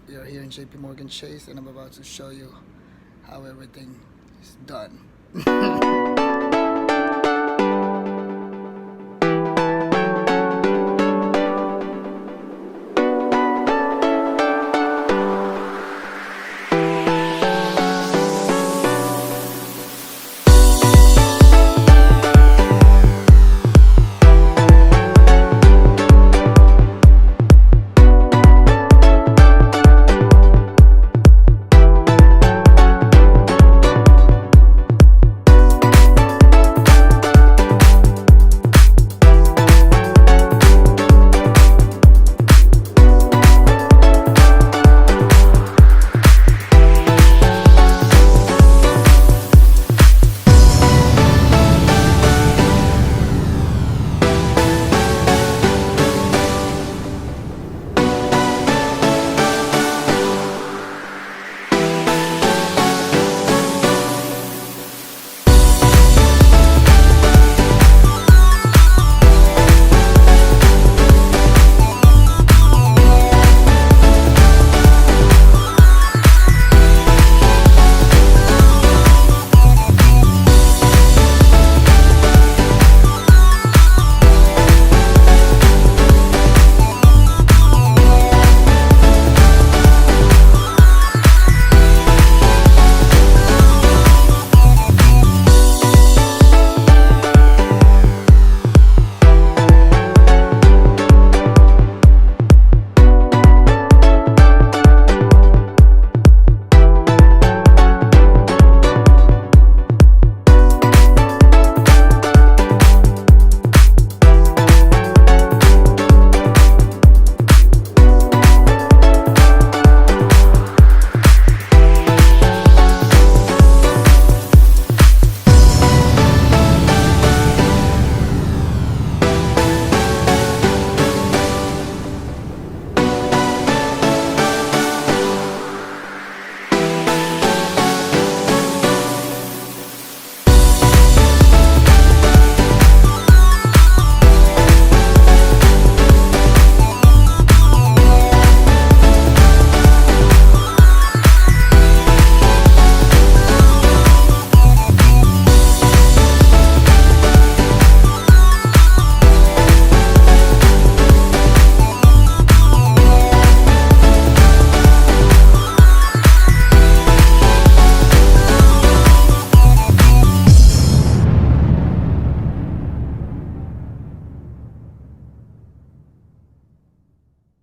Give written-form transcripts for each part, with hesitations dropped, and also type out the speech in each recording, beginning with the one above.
We are here in JP Morgan Chase, and I'm about to show you how everything is done.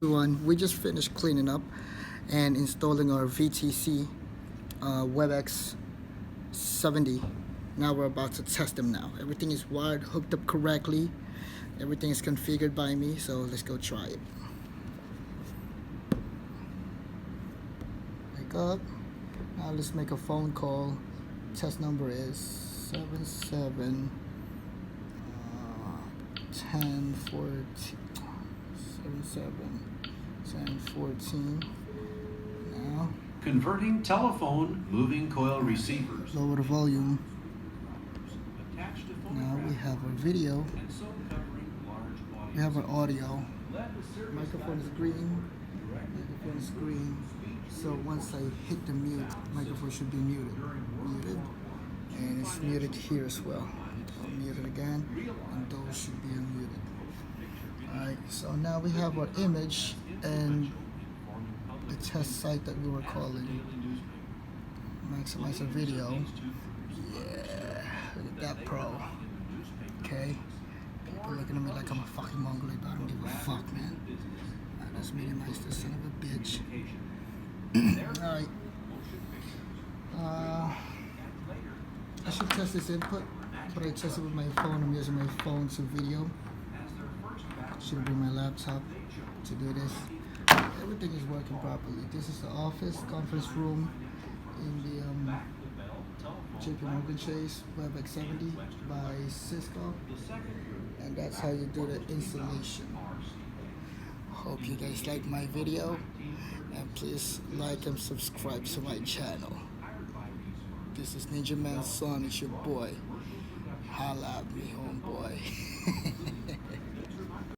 Everyone, we just finished cleaning up and installing our VTC WebEx 70. Now we're about to test them now. Everything is wired, hooked up correctly. Everything is configured by me, so let's go try it. Wake up. Now let's make a phone call. Test number is 77 10 14 77 10 14. Now converting telephone moving coil receivers. Lower the volume. Now we have our video. We have our audio. Microphone is green. Microphone is green. So once I hit the mute, microphone should be muted. And it's muted here as well. I'll mute it again, and those should be unmuted. Alright, so now we have our image and the test site that we were calling Maximizer Video. Yeah, look at that pro. Okay, people looking at me like I'm a fucking Mongolian, but I don't give a fuck, man. Alright, let's minimize this son of a bitch. Alright. I should test this input, but I tested with my phone. I'm using my phone to video. Should bring my laptop to do this. Everything is working properly. This is the office conference room in the JP Morgan Chase WebEx 70 by Cisco, and that's how you do the installation. Hope you guys like my video, and please like and subscribe to my channel. This is Ninja Man's son. It's your boy. Holla at me, homeboy.